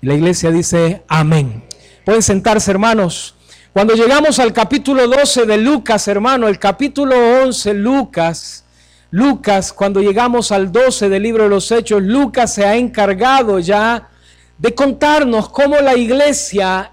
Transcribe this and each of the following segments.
Y la iglesia dice amén. Pueden sentarse, hermanos. Cuando llegamos al capítulo 12 de Lucas, hermano, el capítulo 11, Lucas, cuando llegamos al 12 del libro de los Hechos, Lucas se ha encargado ya de contarnos cómo la iglesia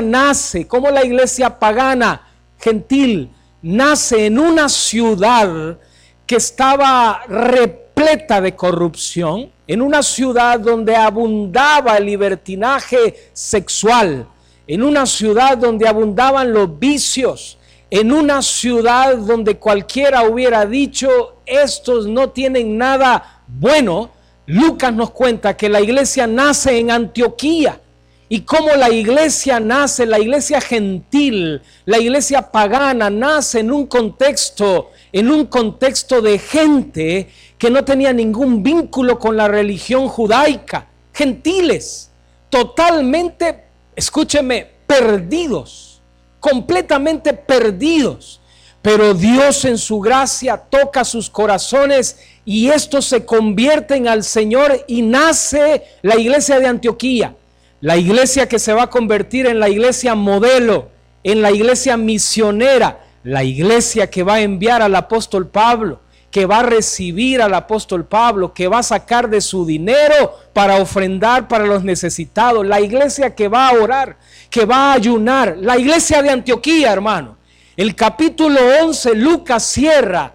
nace, cómo la iglesia pagana, gentil, nace en una ciudad que estaba repleta de corrupción, en una ciudad donde abundaba el libertinaje sexual, en una ciudad donde abundaban los vicios, en una ciudad donde cualquiera hubiera dicho, estos no tienen nada bueno. Lucas nos cuenta que la iglesia nace en Antioquía. Y cómo la iglesia nace, la iglesia gentil, la iglesia pagana nace en un contexto de gente que no tenía ningún vínculo con la religión judaica. Gentiles, totalmente, escúcheme, perdidos, completamente perdidos. Pero Dios en su gracia toca sus corazones y estos se convierten al Señor y nace la iglesia de Antioquía. La iglesia que se va a convertir en la iglesia modelo, en la iglesia misionera, la iglesia que va a enviar al apóstol Pablo, que va a recibir al apóstol Pablo, que va a sacar de su dinero para ofrendar para los necesitados, la iglesia que va a orar, que va a ayunar, la iglesia de Antioquía, hermano. El capítulo 11, Lucas cierra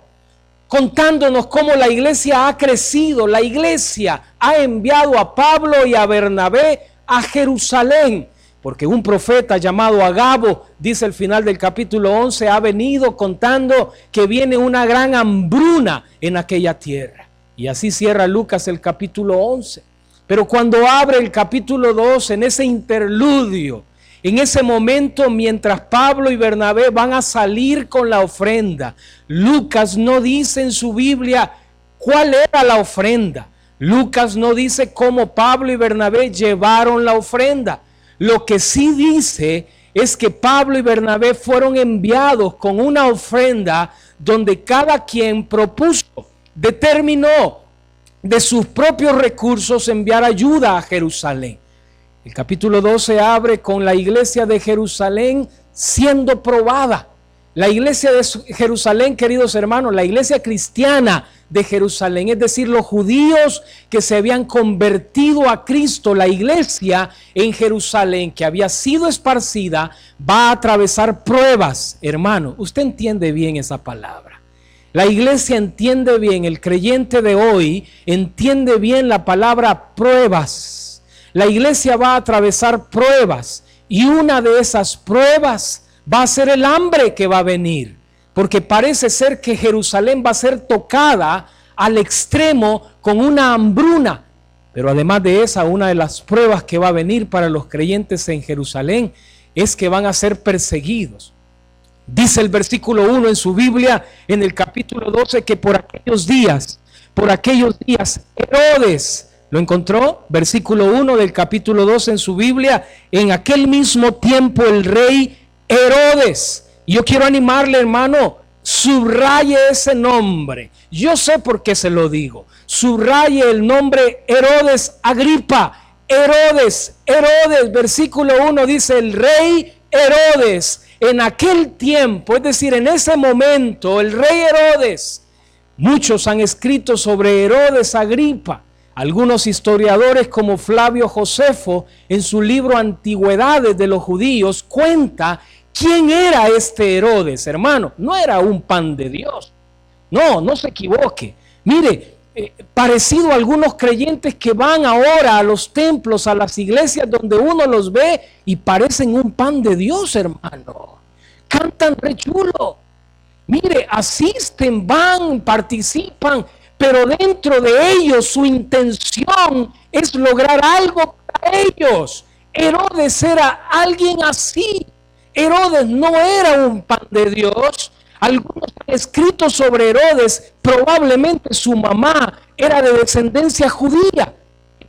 contándonos cómo la iglesia ha crecido. La iglesia ha enviado a Pablo y a Bernabé a Jerusalén, porque un profeta llamado Agabo, dice el final del capítulo 11, ha venido contando que viene una gran hambruna en aquella tierra. Y así cierra Lucas el capítulo 11. Pero cuando abre el capítulo 12, en ese interludio, en ese momento, mientras Pablo y Bernabé van a salir con la ofrenda, Lucas no dice en su Biblia cuál era la ofrenda. Lucas no dice cómo Pablo y Bernabé llevaron la ofrenda. Lo que sí dice es que Pablo y Bernabé fueron enviados con una ofrenda donde cada quien propuso, determinó de sus propios recursos enviar ayuda a Jerusalén. El capítulo 12 abre con la iglesia de Jerusalén siendo probada. La iglesia de Jerusalén, queridos hermanos, la iglesia cristiana de Jerusalén, es decir, los judíos que se habían convertido a Cristo, la iglesia en Jerusalén que había sido esparcida, va a atravesar pruebas, hermano. Usted entiende bien esa palabra. La iglesia entiende bien, el creyente de hoy entiende bien la palabra pruebas. La iglesia va a atravesar pruebas y una de esas pruebas va a ser el hambre que va a venir, porque parece ser que Jerusalén va a ser tocada al extremo con una hambruna. Pero además de esa, una de las pruebas que va a venir para los creyentes en Jerusalén es que van a ser perseguidos. Dice el versículo 1 en su Biblia, en el capítulo 12, que por aquellos días, Herodes, ¿lo encontró? Versículo 1 del capítulo 12 en su Biblia, en aquel mismo tiempo el rey Herodes. Yo quiero animarle, hermano, subraye ese nombre. Yo sé por qué se lo digo. Subraye el nombre Herodes Agripa. Herodes, versículo 1 dice el rey Herodes. En aquel tiempo, es decir, en ese momento, el rey Herodes, muchos han escrito sobre Herodes Agripa. Algunos historiadores como Flavio Josefo en su libro Antigüedades de los Judíos cuenta quién era este Herodes, hermano. No era un pan de Dios. No se equivoque. Mire, parecido a algunos creyentes que van ahora a los templos, a las iglesias donde uno los ve y parecen un pan de Dios, hermano. Cantan re chulo. Mire, asisten, van, participan, pero dentro de ellos su intención es lograr algo para ellos. Herodes era alguien así. Herodes no era un pan de Dios. Algunos han escrito sobre Herodes, probablemente su mamá era de descendencia judía.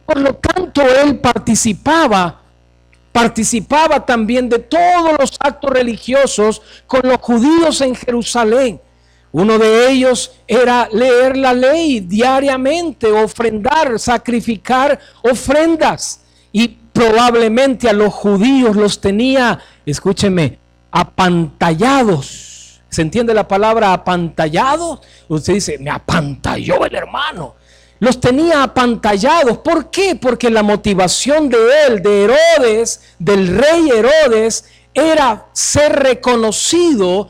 Por lo tanto, él participaba también de todos los actos religiosos con los judíos en Jerusalén. Uno de ellos era leer la ley diariamente, ofrendar, sacrificar ofrendas. y probablemente a los judíos los tenía, escúcheme, apantallados. ¿Se entiende la palabra apantallado? Usted dice, me apantalló el hermano. Los tenía apantallados. ¿Por qué? Porque la motivación de él, de Herodes, del rey Herodes, era ser reconocido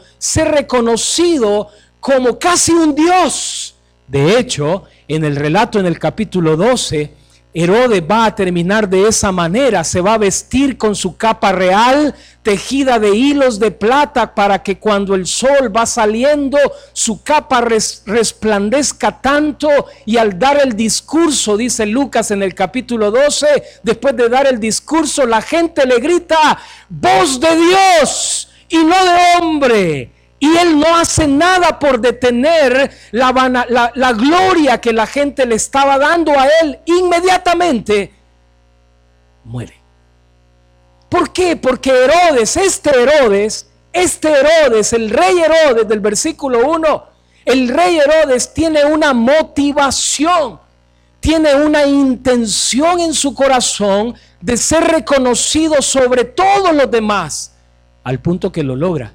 como casi un dios. De hecho, en el relato en el capítulo 12, Herodes va a terminar de esa manera. Se va a vestir con su capa real, tejida de hilos de plata, para que cuando el sol va saliendo, su capa resplandezca tanto. Y al dar el discurso, dice Lucas en el capítulo 12, después de dar el discurso, la gente le grita, voz de Dios y no de hombre. Y él no hace nada por detener la gloria que la gente le estaba dando a él. Inmediatamente muere. ¿Por qué? Porque Herodes, el rey Herodes del versículo 1, el rey Herodes tiene una motivación, tiene una intención en su corazón de ser reconocido sobre todos los demás, al punto que lo logra.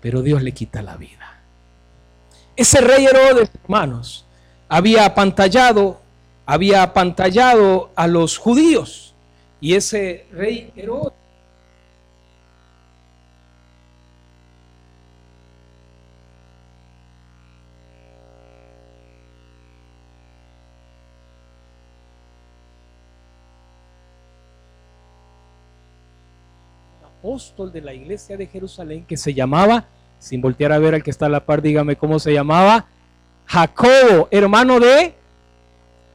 Pero Dios le quita la vida. Ese rey Herodes, hermanos, había apantallado a los judíos. Y ese rey Herodes apóstol de la iglesia de Jerusalén que se llamaba, sin voltear a ver al que está a la par, dígame cómo se llamaba, Jacobo, hermano de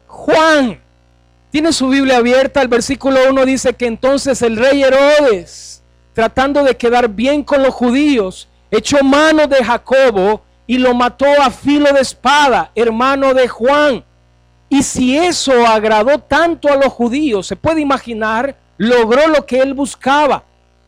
Juan. Tiene su Biblia abierta, el versículo 1 dice que entonces el rey Herodes, tratando de quedar bien con los judíos, echó mano de Jacobo y lo mató a filo de espada, hermano de Juan. Y si eso agradó tanto a los judíos, se puede imaginar, logró lo que él buscaba.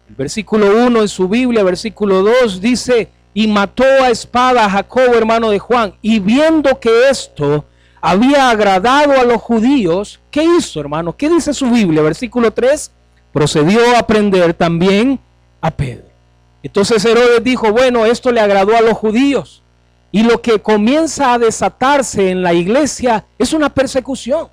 El versículo 1 en su Biblia, versículo 2 dice, y mató a espada a Jacobo, hermano de Juan. Y viendo que esto había agradado a los judíos, ¿qué hizo, hermano? ¿Qué dice su Biblia? Versículo 3, procedió a prender también a Pedro. Entonces Herodes dijo, bueno, esto le agradó a los judíos. Y lo que comienza a desatarse en la iglesia es una persecución.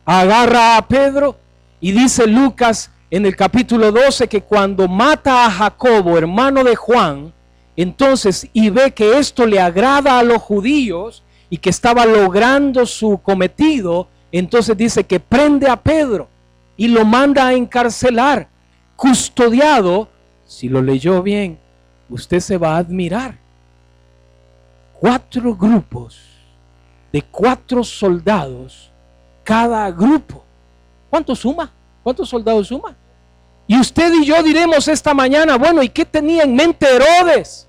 Agarra a Pedro y dice Lucas en el capítulo 12 que cuando mata a Jacobo, hermano de Juan, entonces y ve que esto le agrada a los judíos y que estaba logrando su cometido, entonces dice que prende a Pedro y lo manda a encarcelar, custodiado. Si lo leyó bien, usted se va a admirar. 4 grupos de 4 soldados cada grupo. ¿Cuánto suma? ¿Cuántos soldados suma? Y usted y yo diremos esta mañana, bueno, ¿y qué tenía en mente Herodes?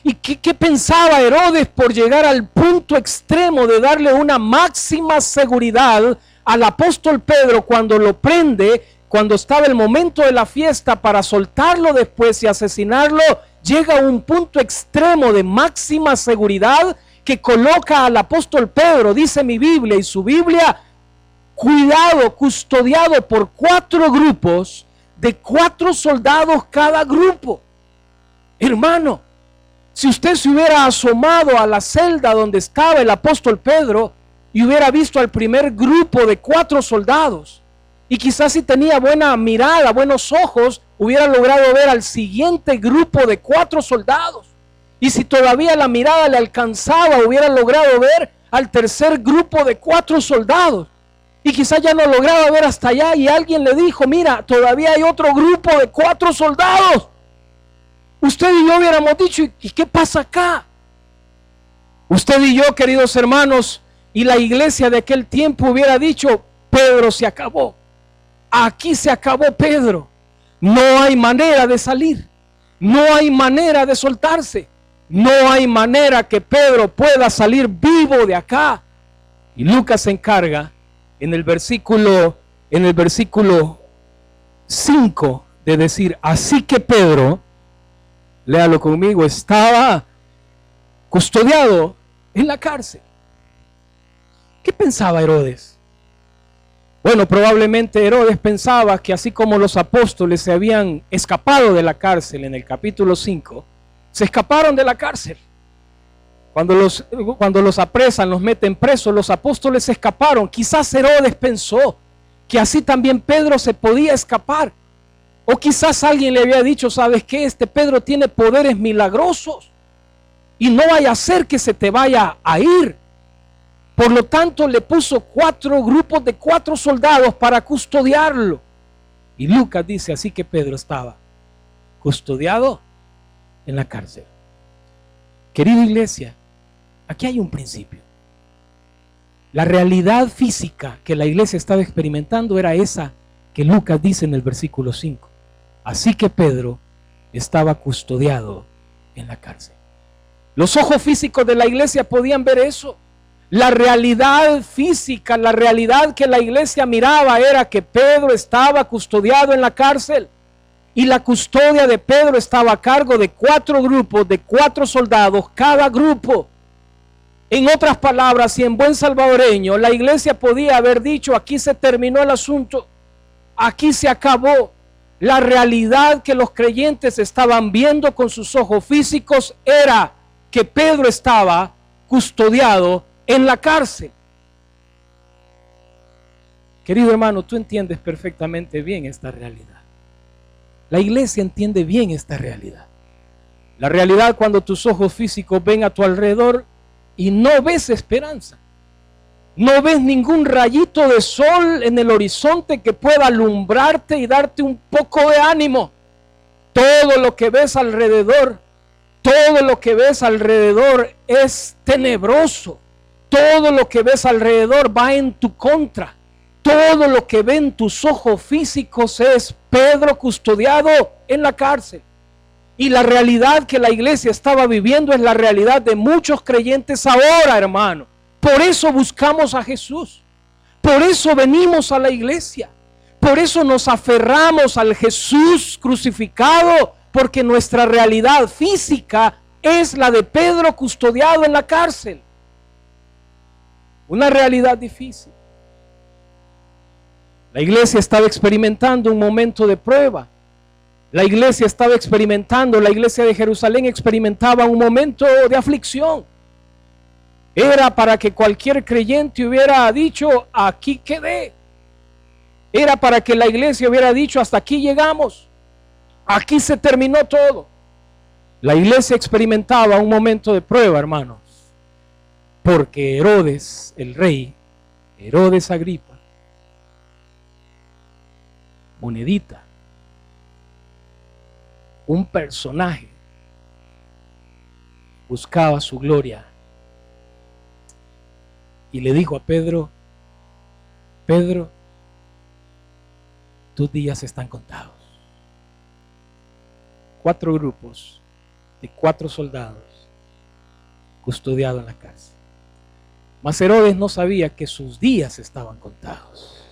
¿Y qué pensaba Herodes por llegar al punto extremo de darle una máxima seguridad al apóstol Pedro cuando lo prende, cuando estaba el momento de la fiesta para soltarlo después y asesinarlo? Llega a un punto extremo de máxima seguridad que coloca al apóstol Pedro, dice mi Biblia y su Biblia, cuidado, custodiado por 4 grupos de 4 soldados cada grupo. Hermano, si usted se hubiera asomado a la celda donde estaba el apóstol Pedro y hubiera visto al primer grupo de 4 soldados, y quizás si tenía buena mirada, buenos ojos, hubiera logrado ver al siguiente grupo de 4 soldados. Y si todavía la mirada le alcanzaba, hubiera logrado ver al tercer grupo de 4 soldados. Y quizás ya no lograba ver hasta allá y alguien le dijo, mira, todavía hay otro grupo de 4 soldados. Usted y yo hubiéramos dicho, ¿y qué pasa acá? Usted y yo, queridos hermanos, y la iglesia de aquel tiempo hubiera dicho, Pedro se acabó. Aquí se acabó Pedro. No hay manera de salir. No hay manera de soltarse. No hay manera que Pedro pueda salir vivo de acá. Y Lucas se encarga en el versículo 5 de decir, así que Pedro, léalo conmigo, estaba custodiado en la cárcel. ¿Qué pensaba Herodes? Bueno, probablemente Herodes pensaba que así como los apóstoles se habían escapado de la cárcel en el capítulo 5, se escaparon de la cárcel. Cuando los apresan, los meten presos, los apóstoles se escaparon. Quizás Herodes pensó que así también Pedro se podía escapar. O quizás alguien le había dicho, ¿sabes qué? Este Pedro tiene poderes milagrosos y no vaya a ser que se te vaya a ir. Por lo tanto, le puso 4 grupos de 4 soldados para custodiarlo. Y Lucas dice, así que Pedro estaba custodiado en la cárcel. Querida iglesia, aquí hay un principio. La realidad física que la iglesia estaba experimentando era esa que Lucas dice en el versículo 5. Así que Pedro estaba custodiado en la cárcel. Los ojos físicos de la iglesia podían ver eso. La realidad física, la realidad que la iglesia miraba era que Pedro estaba custodiado en la cárcel. Y la custodia de Pedro estaba a cargo de 4 grupos, de 4 soldados, cada grupo. En otras palabras, y en buen salvadoreño, la iglesia podía haber dicho, aquí se terminó el asunto, aquí se acabó. La realidad que los creyentes estaban viendo con sus ojos físicos era que Pedro estaba custodiado en la cárcel. Querido hermano, tú entiendes perfectamente bien esta realidad. La iglesia entiende bien esta realidad. La realidad cuando tus ojos físicos ven a tu alrededor y no ves esperanza. No ves ningún rayito de sol en el horizonte que pueda alumbrarte y darte un poco de ánimo. Todo lo que ves alrededor, es tenebroso. Todo lo que ves alrededor va en tu contra. Todo lo que ven tus ojos físicos es Pedro custodiado en la cárcel. Y la realidad que la iglesia estaba viviendo es la realidad de muchos creyentes ahora, hermano. Por eso buscamos a Jesús. Por eso venimos a la iglesia. Por eso nos aferramos al Jesús crucificado, porque nuestra realidad física es la de Pedro custodiado en la cárcel. Una realidad difícil. La iglesia estaba experimentando un momento de prueba. La iglesia de Jerusalén experimentaba un momento de aflicción. Era para que cualquier creyente hubiera dicho, aquí quedé. Era para que la iglesia hubiera dicho, hasta aquí llegamos. Aquí se terminó todo. La iglesia experimentaba un momento de prueba, hermanos. Porque Herodes, el rey, Herodes Agripa, Monedita, un personaje, buscaba su gloria y le dijo a Pedro, Pedro, tus días están contados. 4 grupos de 4 soldados custodiados en la cárcel. Mas Herodes no sabía que sus días estaban contados.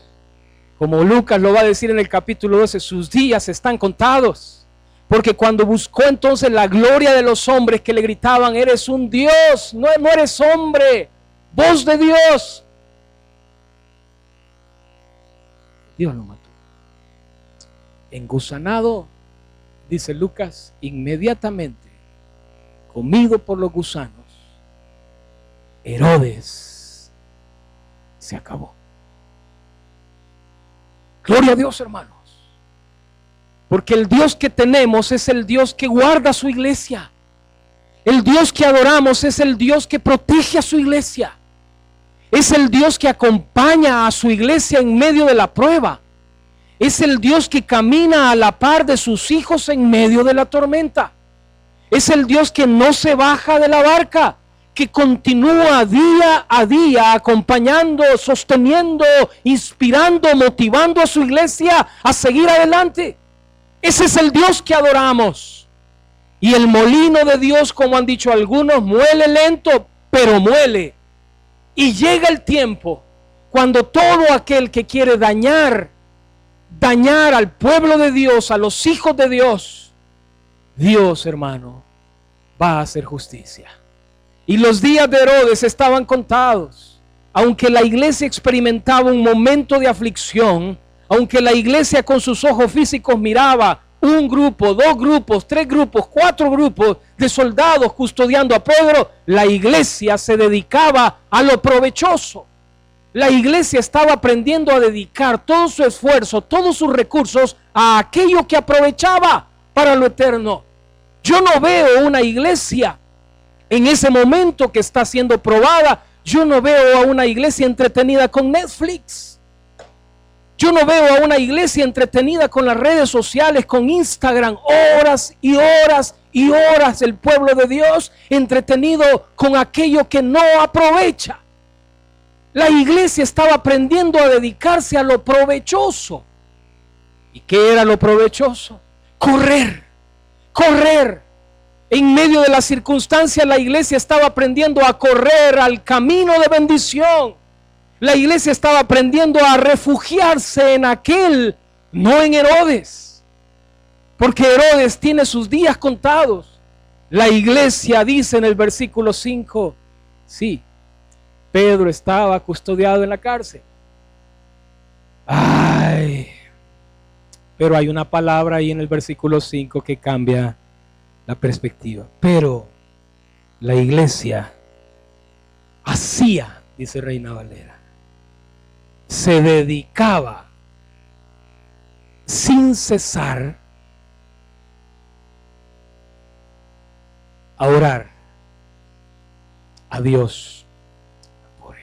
Como Lucas lo va a decir en el capítulo 12, sus días están contados. Porque cuando buscó entonces la gloria de los hombres que le gritaban, eres un Dios, no eres hombre, voz de Dios. Dios lo mató. Engusanado, dice Lucas, inmediatamente, comido por los gusanos, Herodes se acabó. Gloria a Dios, hermanos. Porque el Dios que tenemos es el Dios que guarda a su iglesia. El Dios que adoramos es el Dios que protege a su iglesia. Es el Dios que acompaña a su iglesia en medio de la prueba. Es el Dios que camina a la par de sus hijos en medio de la tormenta. Es el Dios que no se baja de la barca, que continúa día a día acompañando, sosteniendo, inspirando, motivando a su iglesia a seguir adelante. Ese es el Dios que adoramos. Y el molino de Dios, como han dicho algunos, muele lento, pero muele. Y llega el tiempo cuando todo aquel que quiere dañar al pueblo de Dios, a los hijos de Dios, Dios, hermano, va a hacer justicia. Y los días de Herodes estaban contados. aunque la iglesia experimentaba un momento de aflicción, aunque la iglesia con sus ojos físicos miraba un grupo, 2 grupos, 3 grupos, 4 grupos de soldados custodiando a Pedro, la iglesia se dedicaba a lo provechoso. La iglesia estaba aprendiendo a dedicar todo su esfuerzo, todos sus recursos a aquello que aprovechaba para lo eterno. Yo no veo una iglesia en ese momento que está siendo probada. Yo no veo a una iglesia entretenida con Netflix. Yo no veo a una iglesia entretenida con las redes sociales, con Instagram, horas y horas y horas. El pueblo de Dios entretenido con aquello que no aprovecha. La iglesia estaba aprendiendo a dedicarse a lo provechoso. ¿Y qué era lo provechoso? Correr. En medio de las circunstancias, la iglesia estaba aprendiendo a correr al camino de bendición. La iglesia estaba aprendiendo a refugiarse en aquel, no en Herodes. Porque Herodes tiene sus días contados. La iglesia dice en el versículo 5, sí, Pedro estaba custodiado en la cárcel. Pero hay una palabra ahí en el versículo 5 que cambia la perspectiva. Pero la iglesia hacía, dice Reina Valera, se dedicaba sin cesar a orar a Dios por él.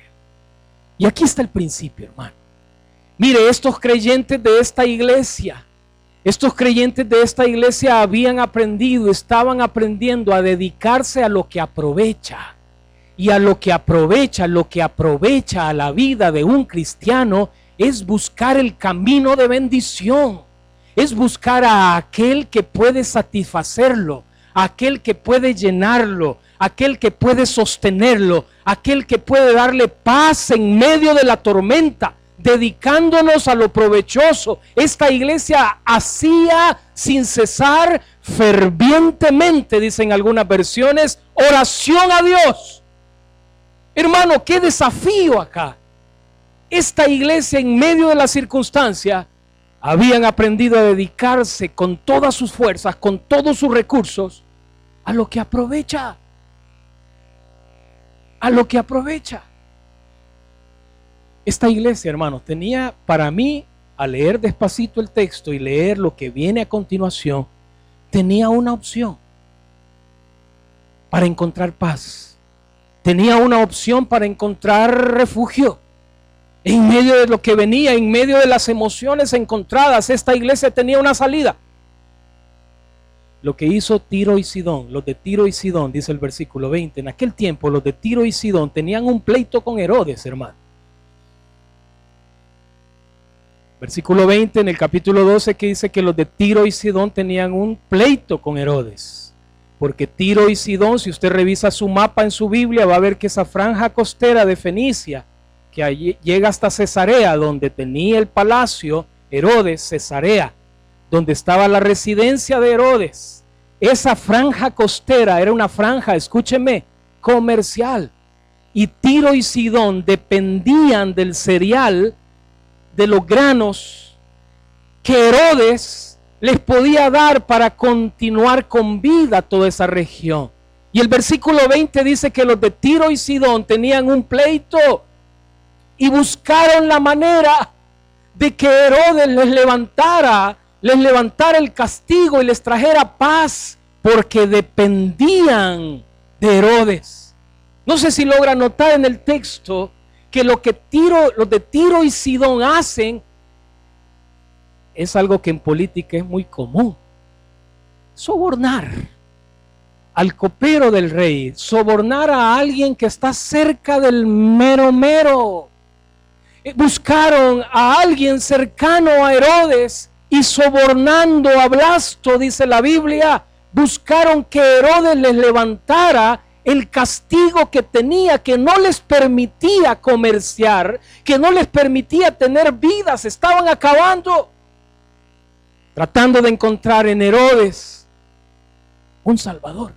Y aquí está el principio, hermano. Mire, estos creyentes de esta iglesia habían aprendido, estaban aprendiendo a dedicarse a lo que aprovecha. Y a lo que aprovecha a la vida de un cristiano es buscar el camino de bendición. Es buscar a aquel que puede satisfacerlo, aquel que puede llenarlo, aquel que puede sostenerlo, aquel que puede darle paz en medio de la tormenta, dedicándonos a lo provechoso. Esta iglesia hacía sin cesar fervientemente, dicen algunas versiones, oración a Dios. Hermano, qué desafío acá. Esta iglesia en medio de la circunstancia habían aprendido a dedicarse con todas sus fuerzas, con todos sus recursos, a lo que aprovecha. A lo que aprovecha. Esta iglesia, hermanos, tenía para mí, al leer despacito el texto y leer lo que viene a continuación, tenía una opción para encontrar paz. Tenía una opción para encontrar refugio. En medio de lo que venía, en medio de las emociones encontradas, esta iglesia tenía una salida. Lo que hizo Tiro y Sidón, los de Tiro y Sidón, dice el versículo 20, en aquel tiempo los de Tiro y Sidón tenían un pleito con Herodes, hermano. Versículo 20 en el capítulo 12 que dice que los de Tiro y Sidón tenían un pleito con Herodes. Porque Tiro y Sidón, si usted revisa su mapa en su Biblia, va a ver que esa franja costera de Fenicia, que allí llega hasta Cesarea, donde tenía el palacio Herodes, Cesarea, donde estaba la residencia de Herodes. Esa franja costera era una franja, escúcheme, comercial. Y Tiro y Sidón dependían del cereal, de los granos que Herodes les podía dar para continuar con vida toda esa región. Y el versículo 20 dice que los de Tiro y Sidón tenían un pleito y buscaron la manera de que Herodes les levantara el castigo y les trajera paz, porque dependían de Herodes. No sé si logra notar en el texto que los de Tiro y Sidón hacen es algo que en política es muy común. Sobornar al copero del rey, sobornar a alguien que está cerca del mero mero. Buscaron a alguien cercano a Herodes y sobornando a Blasto, dice la Biblia, buscaron que Herodes les levantara el castigo que tenía, que no les permitía comerciar, que no les permitía tener vida, se estaban acabando. Tratando de encontrar en Herodes un salvador.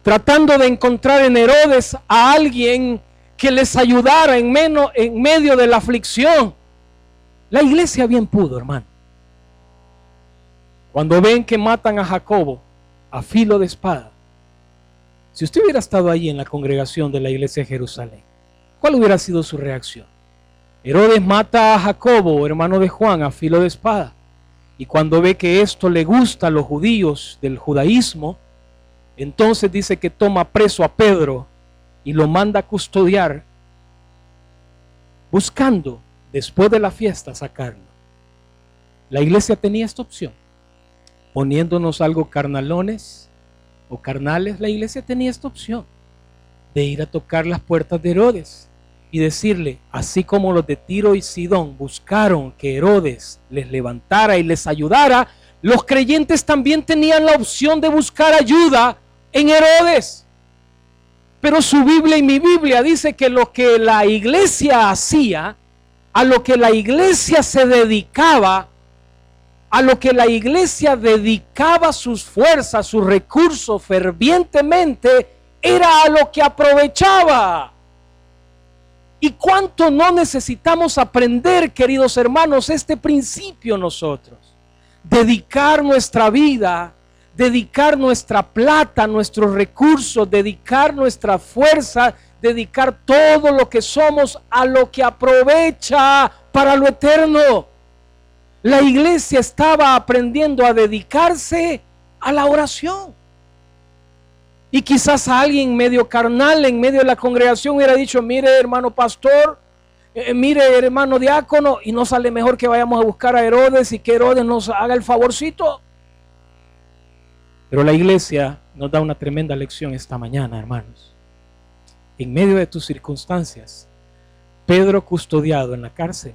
Tratando de encontrar en Herodes a alguien que les ayudara en medio de la aflicción. La iglesia bien pudo, hermano. Cuando ven que matan a Jacobo a filo de espada, si usted hubiera estado ahí en la congregación de la iglesia de Jerusalén, ¿cuál hubiera sido su reacción? Herodes mata a Jacobo, hermano de Juan, a filo de espada. Y cuando ve que esto le gusta a los judíos del judaísmo, entonces dice que toma preso a Pedro y lo manda a custodiar, buscando después de la fiesta sacarlo. La iglesia tenía esta opción, poniéndonos algo carnalones o carnales. La iglesia tenía esta opción de ir a tocar las puertas de Herodes y decirle, así como los de Tiro y Sidón buscaron que Herodes les levantara y les ayudara, los creyentes también tenían la opción de buscar ayuda en Herodes. Pero su Biblia y mi Biblia dice que lo que la iglesia hacía, a lo que la iglesia se dedicaba, a lo que la iglesia dedicaba sus fuerzas, sus recursos fervientemente, era a lo que aprovechaba. ¿Y cuánto no necesitamos aprender, queridos hermanos, este principio nosotros? Dedicar nuestra vida, dedicar nuestra plata, nuestros recursos, dedicar nuestra fuerza, dedicar todo lo que somos a lo que aprovecha para lo eterno. La iglesia estaba aprendiendo a dedicarse a la oración. Y quizás a alguien medio carnal en medio de la congregación hubiera dicho, mire hermano pastor, mire hermano diácono, y no sale mejor que vayamos a buscar a Herodes y que Herodes nos haga el favorcito. Pero la iglesia nos da una tremenda lección esta mañana, hermanos. En medio de tus circunstancias, Pedro custodiado en la cárcel,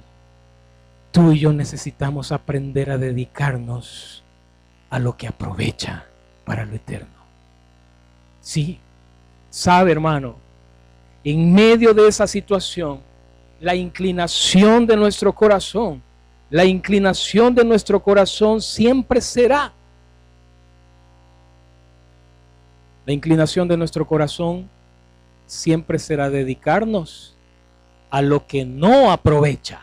tú y yo necesitamos aprender a dedicarnos a lo que aprovecha para lo eterno. Sí, sabe hermano, en medio de esa situación, la inclinación de nuestro corazón siempre será. La inclinación de nuestro corazón siempre será dedicarnos a lo que no aprovecha.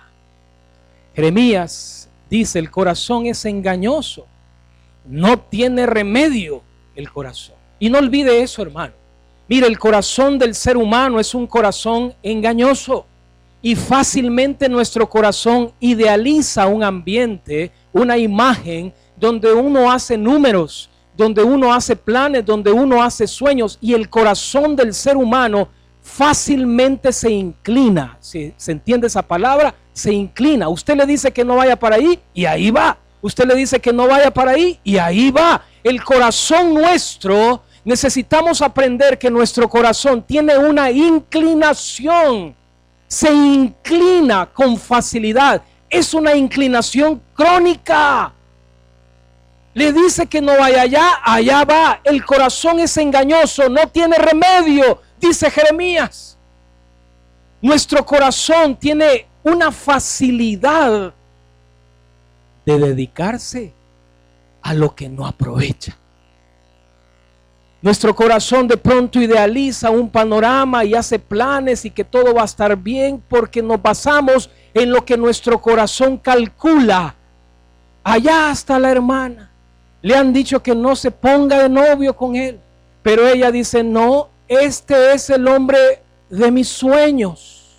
Jeremías dice, el corazón es engañoso, no tiene remedio el corazón. Y no olvide eso, hermano. Mire, el corazón del ser humano es un corazón engañoso y fácilmente nuestro corazón idealiza un ambiente, una imagen donde uno hace números, donde uno hace planes, donde uno hace sueños, y el corazón del ser humano fácilmente se inclina. ¿Se entiende esa palabra? Se inclina. Usted le dice que no vaya para ahí y ahí va. Usted le dice que no vaya para ahí y ahí va. El corazón nuestro, necesitamos aprender que nuestro corazón tiene una inclinación. Se inclina con facilidad. Es una inclinación crónica. Le dice que no vaya allá, allá va. El corazón es engañoso, no tiene remedio, dice Jeremías. Nuestro corazón tiene una facilidad de dedicarse a lo que no aprovecha. Nuestro corazón de pronto idealiza un panorama y hace planes y que todo va a estar bien porque nos basamos en lo que nuestro corazón calcula. Allá está la hermana. Le han dicho que no se ponga de novio con él, pero ella dice, no, este es el hombre de mis sueños,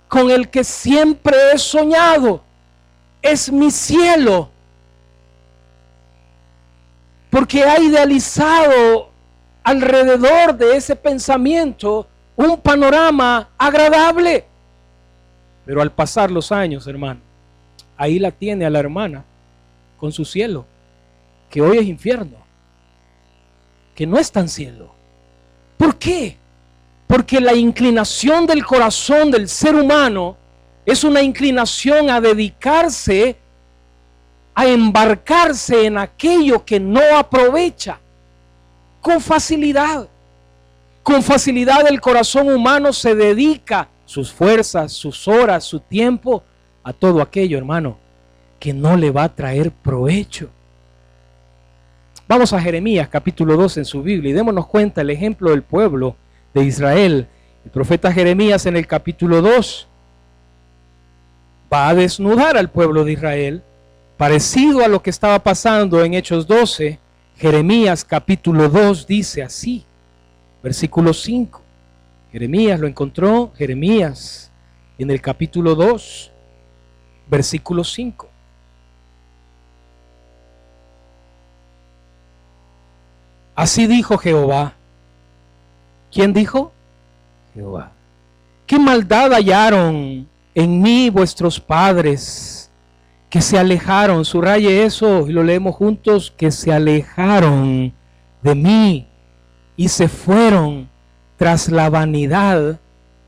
con el que siempre he soñado, es mi cielo, porque ha idealizado alrededor de ese pensamiento un panorama agradable. Pero al pasar los años, hermano, ahí la tiene a la hermana con su cielo, que hoy es infierno, que no es tan cielo. ¿Por qué? Porque la inclinación del corazón del ser humano es una inclinación a dedicarse, a embarcarse en aquello que no aprovecha con facilidad. Con facilidad el corazón humano se dedica sus fuerzas, sus horas, su tiempo a todo aquello, hermano, que no le va a traer provecho. Vamos a Jeremías capítulo 2 en su Biblia y démonos cuenta el ejemplo del pueblo de Israel El profeta Jeremías en el capítulo 2 va a desnudar al pueblo de Israel, parecido a lo que estaba pasando en Hechos 12. Jeremías capítulo 2 dice así, versículo 5. Jeremías lo encontró, Jeremías en el capítulo 2, versículo 5. Así dijo Jehová. ¿Quién dijo? Jehová. ¿Qué maldad hallaron en mí vuestros padres, que se alejaron? Subraye eso y lo leemos juntos. Que se alejaron de mí y se fueron tras la vanidad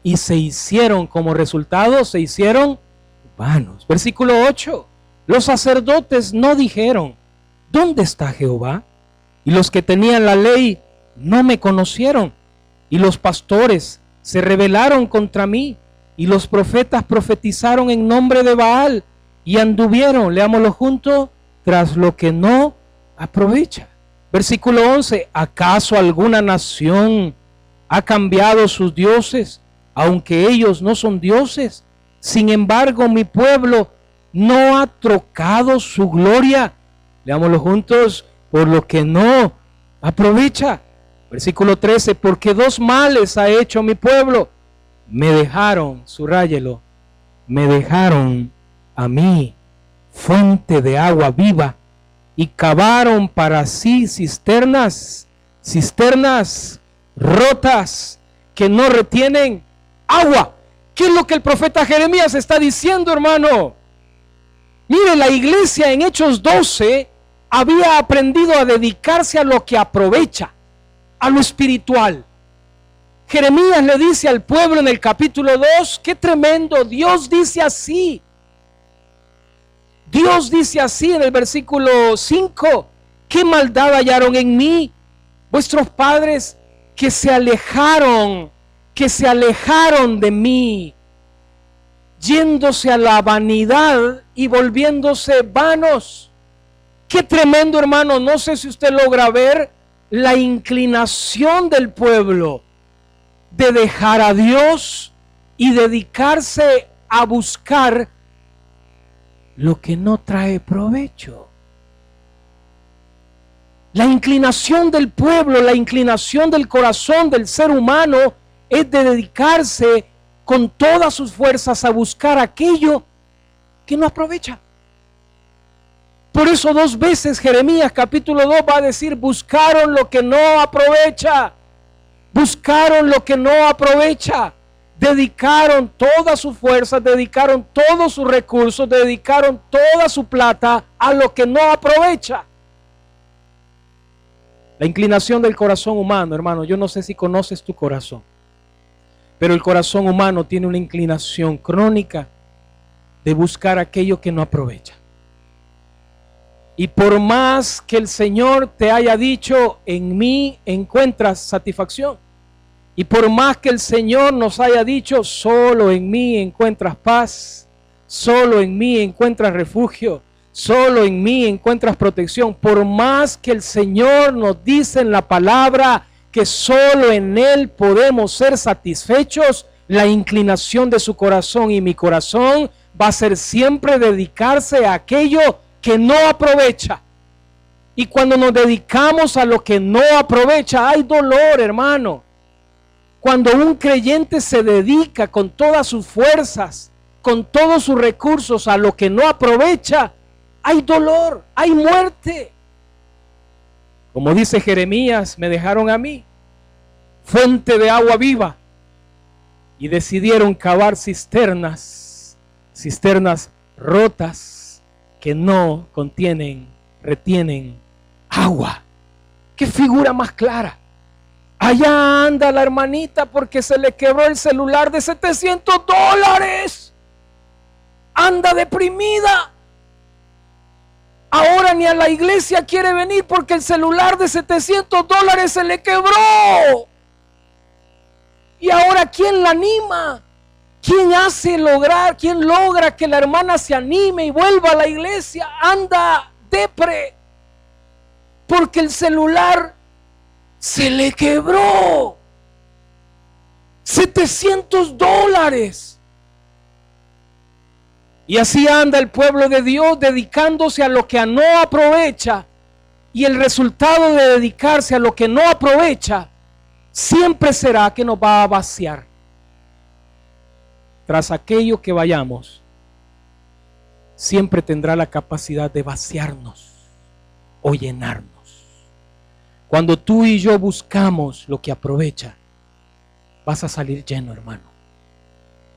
y se hicieron, como resultado, se hicieron vanos. Versículo 8. Los sacerdotes no dijeron, ¿dónde está Jehová? Y los que tenían la ley no me conocieron. Y los pastores se rebelaron contra mí. Y los profetas profetizaron en nombre de Baal. Y anduvieron, leámoslo juntos, tras lo que no aprovecha. Versículo 11. ¿Acaso alguna nación ha cambiado sus dioses, aunque ellos no son dioses? Sin embargo, mi pueblo no ha trocado su gloria. Leámoslo juntos. Por lo que no aprovecha. Versículo 13. Porque dos males ha hecho mi pueblo. Me dejaron, subráyelo, me dejaron a mí fuente de agua viva y cavaron para sí cisternas rotas que no retienen agua. ¿Qué es lo que el profeta Jeremías está diciendo, hermano? Mire, la iglesia en Hechos 12 había aprendido a dedicarse a lo que aprovecha, a lo espiritual. Jeremías le dice al pueblo en el capítulo 2, qué tremendo, Dios dice así. Dios dice así en el versículo 5, qué maldad hallaron en mí vuestros padres, que se alejaron de mí, yéndose a la vanidad y volviéndose vanos. Qué tremendo, hermano. No sé si usted logra ver la inclinación del pueblo de dejar a Dios y dedicarse a buscar lo que no trae provecho. La inclinación del pueblo, la inclinación del corazón del ser humano es de dedicarse con todas sus fuerzas a buscar aquello que no aprovecha. Por eso 2 veces Jeremías capítulo 2 va a decir, buscaron lo que no aprovecha. Buscaron lo que no aprovecha. Dedicaron todas sus fuerzas, dedicaron todos sus recursos, dedicaron toda su plata a lo que no aprovecha. La inclinación del corazón humano, hermano, yo no sé si conoces tu corazón, pero el corazón humano tiene una inclinación crónica de buscar aquello que no aprovecha. Y por más que el Señor te haya dicho, en mí encuentras satisfacción. Y por más que el Señor nos haya dicho, solo en mí encuentras paz, solo en mí encuentras refugio, solo en mí encuentras protección. Por más que el Señor nos dice en la palabra que solo en Él podemos ser satisfechos, la inclinación de su corazón y mi corazón va a ser siempre dedicarse a aquello que no aprovecha. Y cuando nos dedicamos a lo que no aprovecha, hay dolor, hermano. Cuando un creyente se dedica con todas sus fuerzas, con todos sus recursos a lo que no aprovecha, hay dolor, hay muerte. Como dice Jeremías, me dejaron a mí fuente de agua viva y decidieron cavar cisternas rotas que no retienen agua. ¿Qué figura más clara? Allá anda la hermanita porque se le quebró el celular de $700. Anda deprimida. Ahora ni a la iglesia quiere venir porque el celular de $700 se le quebró. Y ahora, ¿quién la anima? ¿Quién logra que la hermana se anime y vuelva a la iglesia? Anda depre porque el celular se le quebró. $700. Y así anda el pueblo de Dios dedicándose a lo que no aprovecha. Y el resultado de dedicarse a lo que no aprovecha siempre será que nos va a vaciar. Tras aquello que vayamos, siempre tendrá la capacidad de vaciarnos o llenarnos. Cuando tú y yo buscamos lo que aprovecha, vas a salir lleno, hermano.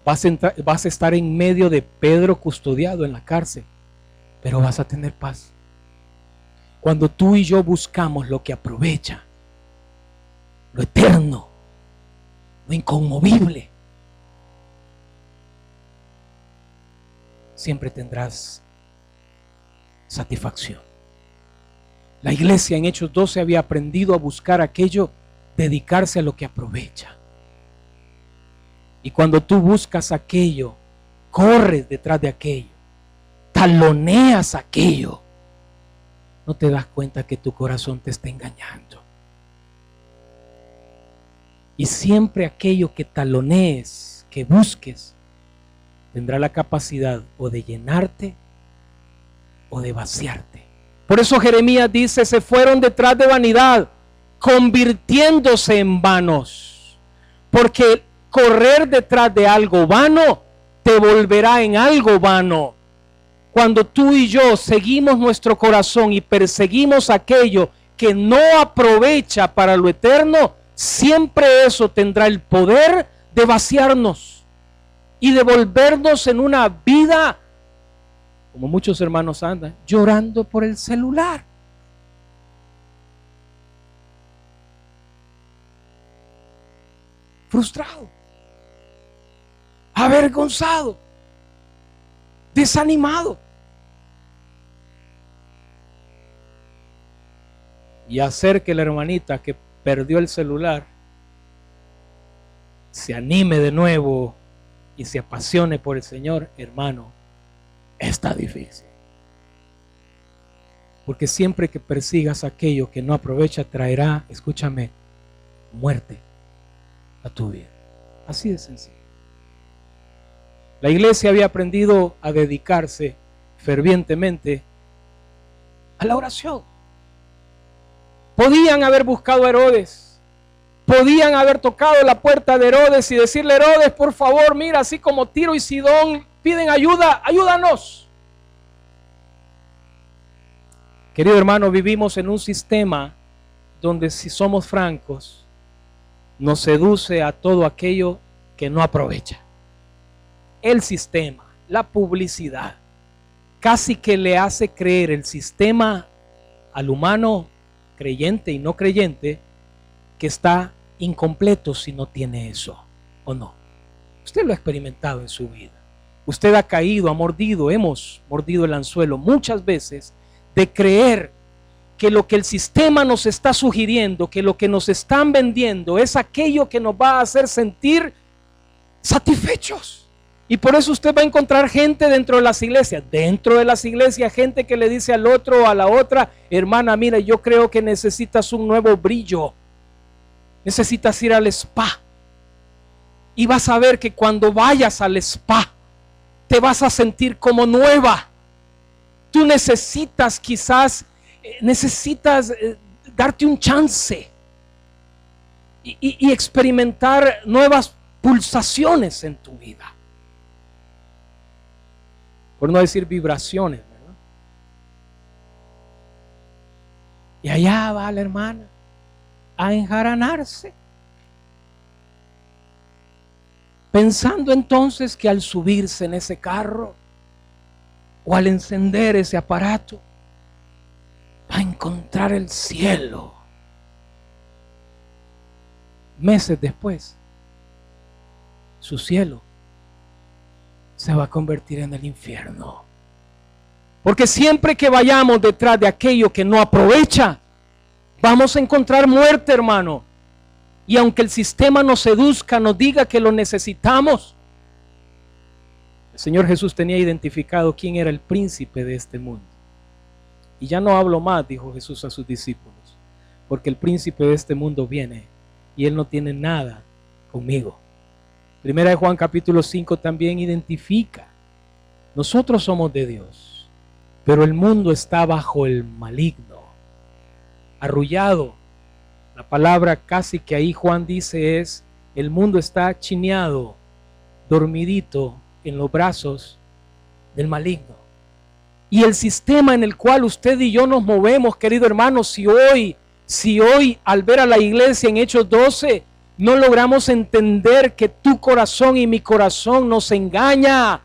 Vas a estar en medio de Pedro custodiado en la cárcel, pero vas a tener paz. Cuando tú y yo buscamos lo que aprovecha, lo eterno, lo inconmovible, siempre tendrás satisfacción. La iglesia en Hechos 12 había aprendido a buscar aquello, dedicarse a lo que aprovecha. Y cuando tú buscas aquello, corres detrás de aquello, taloneas aquello, no te das cuenta que tu corazón te está engañando. Y siempre aquello que talonees, que busques, tendrá la capacidad o de llenarte o de vaciarte. Por eso Jeremías dice, se fueron detrás de vanidad, convirtiéndose en vanos. Porque correr detrás de algo vano te volverá en algo vano. Cuando tú y yo seguimos nuestro corazón y perseguimos aquello que no aprovecha para lo eterno, siempre eso tendrá el poder de vaciarnos y de volvernos en una vida, como muchos hermanos andan, llorando por el celular. Frustrado, avergonzado, desanimado. Y hacer que la hermanita que perdió el celular se anime de nuevo y se apasione por el Señor, hermano, está difícil. Porque siempre que persigas aquello que no aprovecha, traerá, escúchame, muerte a tu vida. Así de sencillo. La iglesia había aprendido a dedicarse fervientemente a la oración. Podían haber buscado a Herodes, podían haber tocado la puerta de Herodes y decirle, Herodes, por favor, mira, así como Tiro y Sidón piden ayuda, ayúdanos. Querido hermano, vivimos en un sistema donde, si somos francos, nos seduce a todo aquello que no aprovecha. El sistema, la publicidad, casi que le hace creer el sistema al humano creyente y no creyente que está incompleto si no tiene eso, ¿o no? Usted lo ha experimentado en su vida. Usted ha caído, ha mordido, hemos mordido el anzuelo muchas veces de creer que lo que el sistema nos está sugiriendo, que lo que nos están vendiendo es aquello que nos va a hacer sentir satisfechos. Y por eso usted va a encontrar gente dentro de las iglesias, gente que le dice al otro o a la otra, hermana, mira, yo creo que necesitas un nuevo brillo, necesitas ir al spa. Y vas a ver que cuando vayas al spa, te vas a sentir como nueva. Tú necesitas darte un chance y experimentar nuevas pulsaciones en tu vida. Por no decir vibraciones, ¿verdad? Y allá va la hermana a enjaranarse, pensando entonces que al subirse en ese carro o al encender ese aparato va a encontrar el cielo. Meses después, su cielo se va a convertir en el infierno. Porque siempre que vayamos detrás de aquello que no aprovecha, vamos a encontrar muerte, hermano. Y aunque el sistema nos seduzca, nos diga que lo necesitamos, el Señor Jesús tenía identificado quién era el príncipe de este mundo. Y ya no hablo más, dijo Jesús a sus discípulos, porque el príncipe de este mundo viene y él no tiene nada conmigo. Primera de Juan capítulo 5 también identifica. Nosotros somos de Dios, pero el mundo está bajo el maligno, arrullado. La palabra casi que ahí Juan dice es, el mundo está chineado, dormidito en los brazos del maligno. Y el sistema en el cual usted y yo nos movemos, querido hermano, si hoy al ver a la iglesia en Hechos 12, no logramos entender que tu corazón y mi corazón nos engaña,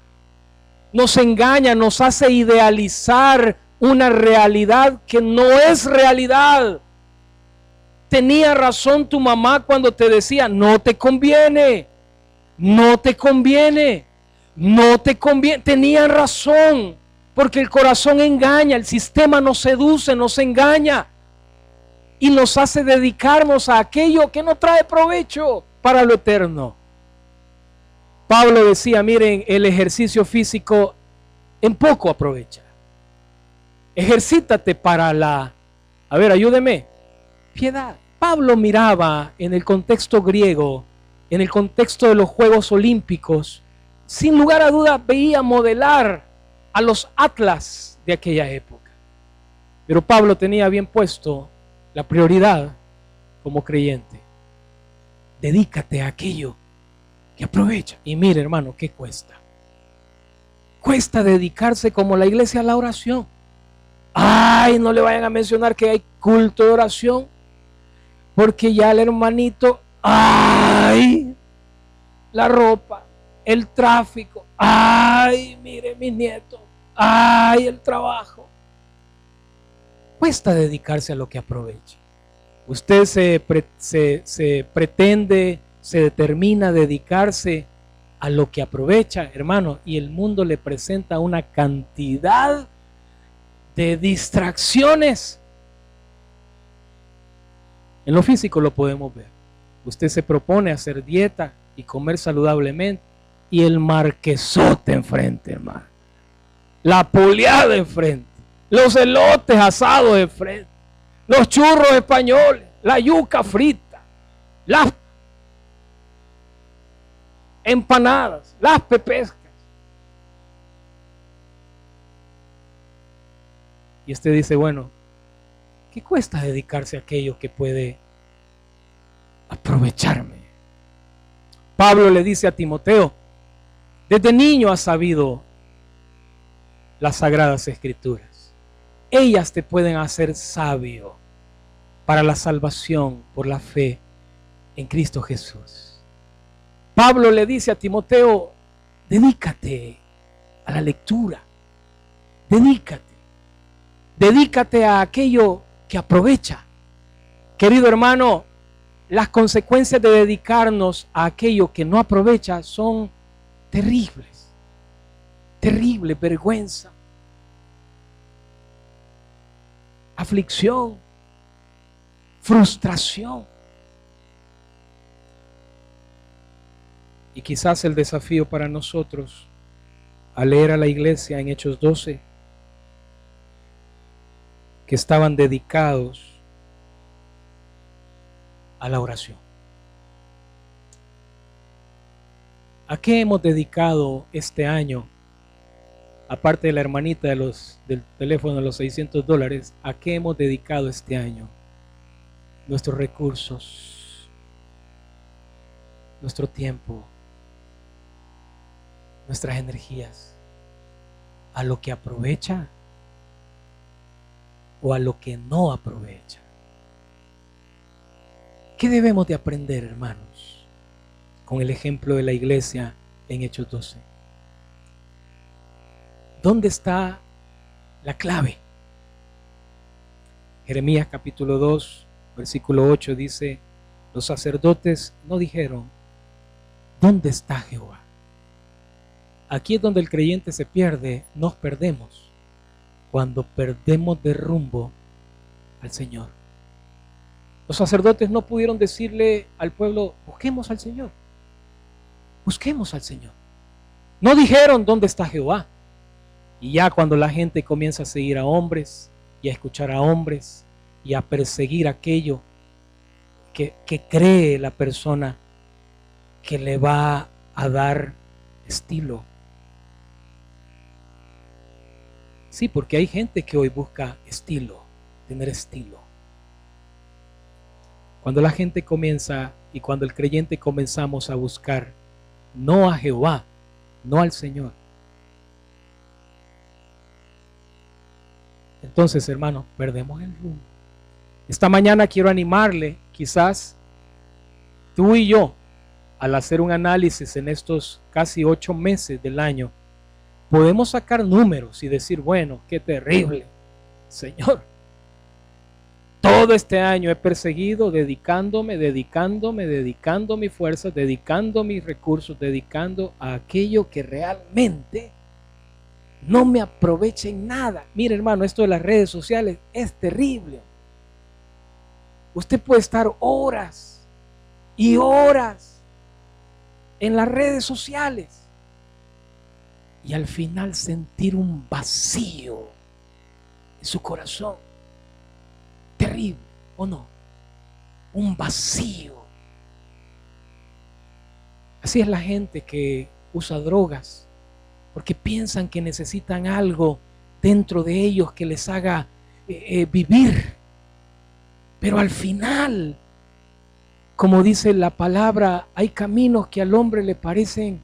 nos hace idealizar una realidad que no es realidad. Tenía razón tu mamá cuando te decía, no te conviene, no te conviene, no te conviene. Tenía razón, porque el corazón engaña, el sistema nos seduce, nos engaña y nos hace dedicarnos a aquello que no trae provecho para lo eterno. Pablo decía, miren, el ejercicio físico en poco aprovecha. Ejercítate para ayúdeme, piedad. Pablo miraba en el contexto griego, en el contexto de los Juegos Olímpicos, sin lugar a dudas veía modelar a los atlas de aquella época. Pero Pablo tenía bien puesto la prioridad como creyente. Dedícate a aquello que aprovecha. Y mire, hermano, ¿qué cuesta? Cuesta dedicarse como la iglesia a la oración. Ay, no le vayan a mencionar que hay culto de oración, porque ya el hermanito, ay, la ropa, el tráfico, ay, mire mis nietos, ay, el trabajo. Cuesta dedicarse a lo que aprovecha. Usted se determina dedicarse a lo que aprovecha, hermano, y el mundo le presenta una cantidad de distracciones. En lo físico lo podemos ver. Usted se propone hacer dieta y comer saludablemente y el marquesote enfrente, hermano. La puleada enfrente. Los elotes asados enfrente. Los churros españoles. La yuca frita. Las empanadas. Las pepescas. Y usted dice, bueno, ¿qué cuesta dedicarse a aquello que puede aprovecharme? Pablo le dice a Timoteo, desde niño has sabido las sagradas escrituras. Ellas te pueden hacer sabio para la salvación por la fe en Cristo Jesús. Pablo le dice a Timoteo, dedícate a la lectura, dedícate a aquello que aprovecha. Querido hermano, las consecuencias de dedicarnos a aquello que no aprovecha son terribles. Terrible vergüenza, aflicción, frustración. Y quizás el desafío para nosotros al leer a la iglesia en Hechos 12, que estaban dedicados a la oración. ¿A qué hemos dedicado este año? Aparte de la hermanita del teléfono de los $600, ¿a qué hemos dedicado este año nuestros recursos, nuestro tiempo, nuestras energías? ¿A lo que aprovecha o a lo que no aprovecha? ¿Qué debemos de aprender, hermanos, con el ejemplo de la iglesia en Hechos 12? ¿Dónde está la clave? Jeremías capítulo 2, versículo 8 dice, los sacerdotes no dijeron, ¿dónde está Jehová? Aquí es donde el creyente se pierde, nos perdemos, cuando perdemos de rumbo al Señor. Los sacerdotes no pudieron decirle al pueblo, busquemos al Señor, busquemos al Señor. No dijeron, ¿dónde está Jehová? Y ya cuando la gente comienza a seguir a hombres y a escuchar a hombres y a perseguir aquello que cree la persona que le va a dar estilo. Sí, porque hay gente que hoy busca estilo, tener estilo. Cuando la gente comienza y cuando el creyente comenzamos a buscar no a Jehová, no al Señor, entonces, hermano, perdemos el rumbo. Esta mañana quiero animarle, quizás tú y yo, al hacer un análisis en estos casi 8 meses del año, podemos sacar números y decir, bueno, qué terrible, Señor. Todo este año he perseguido, dedicando mi fuerza, dedicando mis recursos, dedicando a aquello que realmente no me aprovecha en nada. Mire, hermano, esto de las redes sociales es terrible. Usted puede estar horas y horas en las redes sociales y al final sentir un vacío en su corazón. Terrible, ¿o no? Un vacío. Así es la gente que usa drogas, porque piensan que necesitan algo dentro de ellos que les haga vivir. Pero al final, como dice la palabra, hay caminos que al hombre le parecen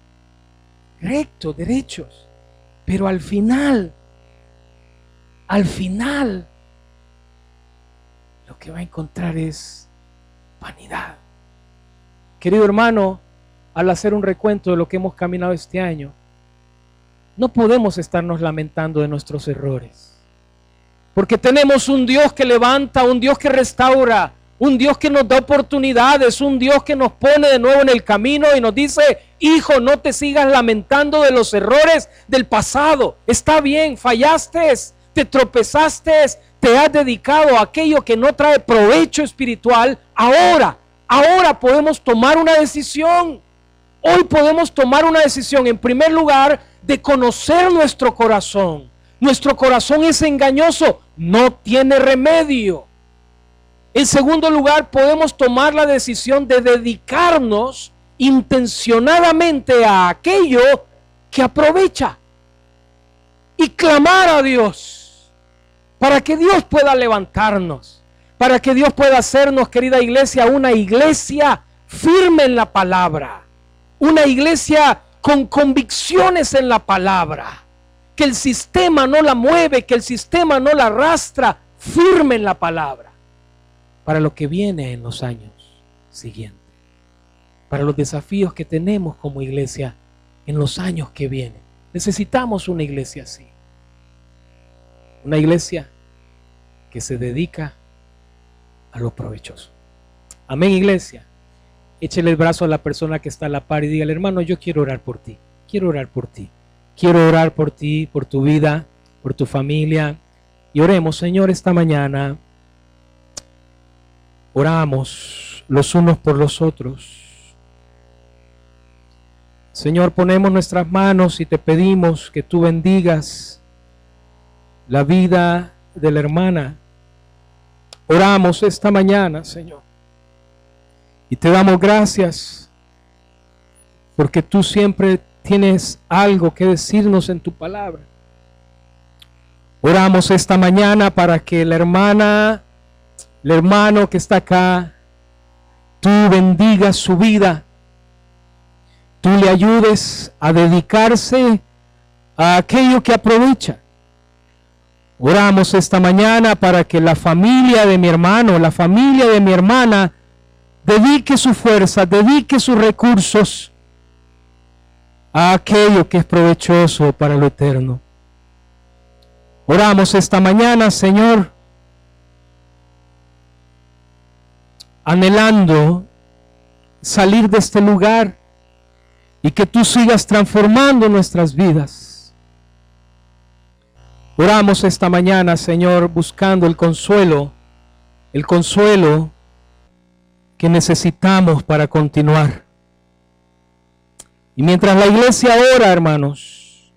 rectos, derechos, pero al final, lo que va a encontrar es vanidad. Querido hermano, al hacer un recuento de lo que hemos caminado este año, no podemos estarnos lamentando de nuestros errores, porque tenemos un Dios que levanta, un Dios que restaura, un Dios que nos da oportunidades, un Dios que nos pone de nuevo en el camino y nos dice, hijo, no te sigas lamentando de los errores del pasado. Está bien, fallaste, te tropezaste, te has dedicado a aquello que no trae provecho espiritual. Ahora podemos tomar una decisión. Hoy podemos tomar una decisión, en primer lugar, de conocer nuestro corazón. Nuestro corazón es engañoso, no tiene remedio. En segundo lugar, podemos tomar la decisión de dedicarnos intencionadamente a aquello que aprovecha y clamar a Dios para que Dios pueda levantarnos, para que Dios pueda hacernos, querida iglesia, una iglesia firme en la palabra, una iglesia con convicciones en la palabra, que el sistema no la mueve, que el sistema no la arrastra, firme en la palabra, para lo que viene en los años siguientes, para los desafíos que tenemos como iglesia en los años que vienen. Necesitamos una iglesia así, una iglesia que se dedica a lo provechoso. Amén, iglesia. Échele el brazo a la persona que está a la par y dígale, hermano, yo quiero orar por ti, quiero orar por ti, quiero orar por ti, por tu vida, por tu familia. Y oremos, Señor, esta mañana. Oramos los unos por los otros. Señor, ponemos nuestras manos y te pedimos que tú bendigas la vida de la hermana. Oramos esta mañana, Señor, y te damos gracias porque tú siempre tienes algo que decirnos en tu palabra. Oramos esta mañana para que la hermana, el hermano que está acá, tú bendigas su vida, tú le ayudes a dedicarse a aquello que aprovecha. Oramos esta mañana para que la familia de mi hermano, la familia de mi hermana, dedique su fuerza, dedique sus recursos a aquello que es provechoso para lo eterno. Oramos esta mañana, Señor, anhelando salir de este lugar y que tú sigas transformando nuestras vidas. Oramos esta mañana, Señor, buscando el consuelo que necesitamos para continuar. Y mientras la iglesia ora, hermanos,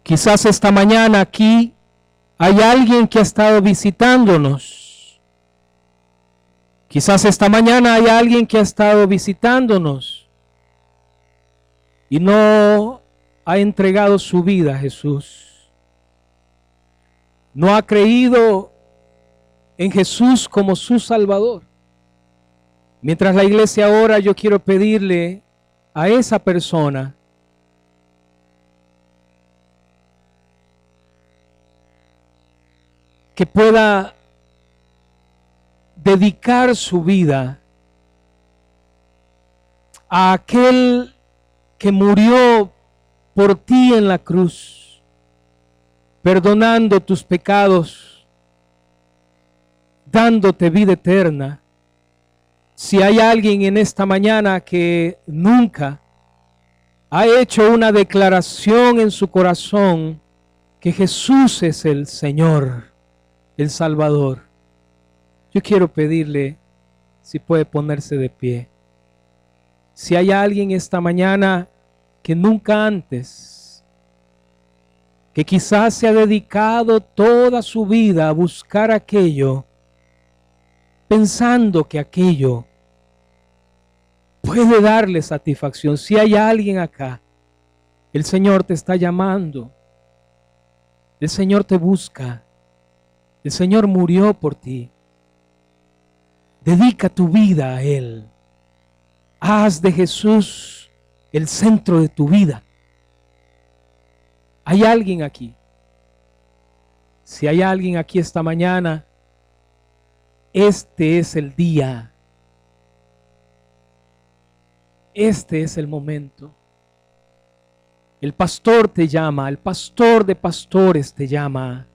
quizás esta mañana aquí hay alguien que ha estado visitándonos. Quizás esta mañana hay alguien que ha estado visitándonos y no ha entregado su vida a Jesús, no ha creído en Jesús como su Salvador, mientras la iglesia ora, yo quiero pedirle a esa persona que pueda dedicar su vida a aquel que murió por ti en la cruz, perdonando tus pecados, dándote vida eterna. Si hay alguien en esta mañana que nunca ha hecho una declaración en su corazón que Jesús es el Señor, el Salvador, yo quiero pedirle si puede ponerse de pie. Si hay alguien esta mañana que nunca antes, que quizás se ha dedicado toda su vida a buscar aquello, pensando que aquello puede darle satisfacción. Si hay alguien acá, el Señor te está llamando, el Señor te busca, el Señor murió por ti. Dedica tu vida a Él. Haz de Jesús el centro de tu vida. ¿Hay alguien aquí? Si hay alguien aquí esta mañana, este es el día. Este es el momento. El pastor te llama, el pastor de pastores te llama.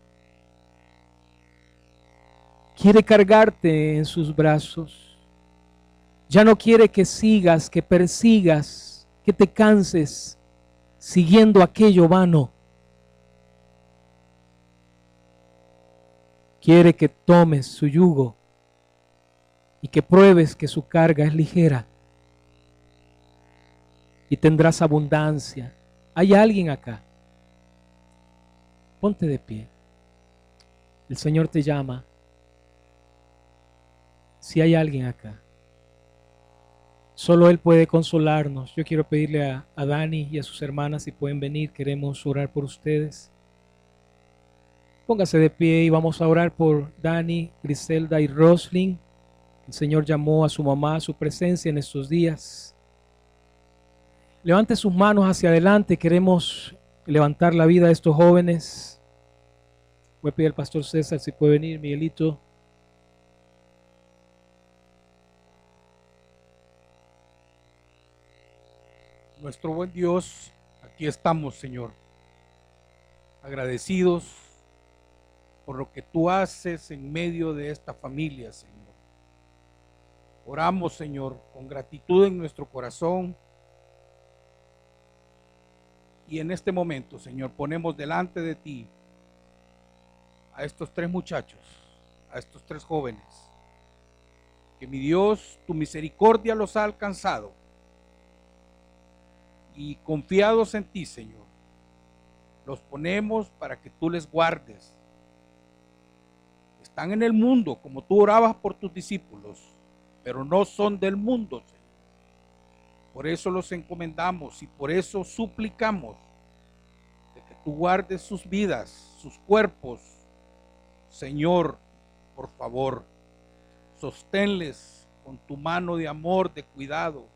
Quiere cargarte en sus brazos. Ya no quiere que sigas, que persigas, que te canses siguiendo aquello vano. Quiere que tomes su yugo y que pruebes que su carga es ligera y tendrás abundancia. ¿Hay alguien acá? Ponte de pie. El Señor te llama. Si hay alguien acá, solo Él puede consolarnos. Yo quiero pedirle a Dani y a sus hermanas si pueden venir. Queremos orar por ustedes. Póngase de pie y vamos a orar por Dani, Griselda y Roslyn. El Señor llamó a su mamá a su presencia en estos días. Levante sus manos hacia adelante. Queremos levantar la vida de estos jóvenes. Voy a pedir al pastor César si puede venir, Miguelito. Nuestro buen Dios, aquí estamos, Señor, agradecidos por lo que tú haces en medio de esta familia, Señor. Oramos, Señor, con gratitud en nuestro corazón. Y en este momento, Señor, ponemos delante de ti a estos tres muchachos, a estos tres jóvenes, que mi Dios, tu misericordia los ha alcanzado. Y confiados en ti, Señor, los ponemos para que tú les guardes. Están en el mundo, como tú orabas por tus discípulos, pero no son del mundo, Señor. Por eso los encomendamos y por eso suplicamos de que tú guardes sus vidas, sus cuerpos. Señor, por favor, sosténles con tu mano de amor, de cuidado.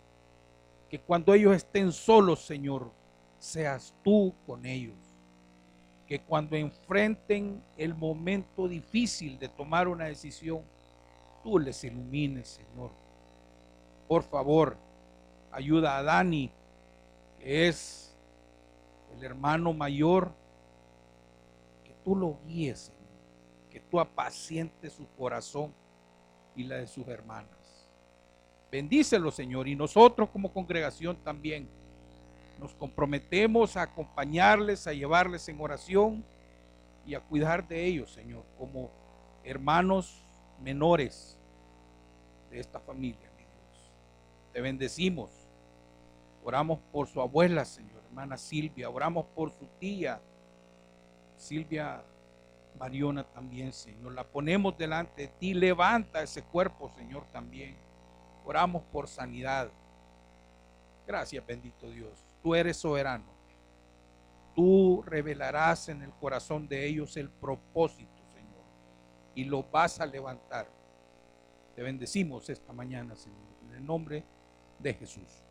Que cuando ellos estén solos, Señor, seas tú con ellos. Que cuando enfrenten el momento difícil de tomar una decisión, tú les ilumines, Señor. Por favor, ayuda a Dani, que es el hermano mayor, que tú lo guíes, Señor. Que tú apacientes su corazón y la de sus hermanas. Bendícelo, Señor, y nosotros como congregación también nos comprometemos a acompañarles, a llevarles en oración y a cuidar de ellos, Señor, como hermanos menores de esta familia, mi Dios. Te bendecimos. Oramos por su abuela, Señor, hermana Silvia. Oramos por su tía, Silvia Mariona también, Señor. La ponemos delante de ti. Levanta ese cuerpo, Señor, también. Oramos por sanidad. Gracias, bendito Dios. tú eres soberano. Tú revelarás en el corazón de ellos el propósito, Señor, y lo vas a levantar. Te bendecimos esta mañana, Señor, en el nombre de Jesús.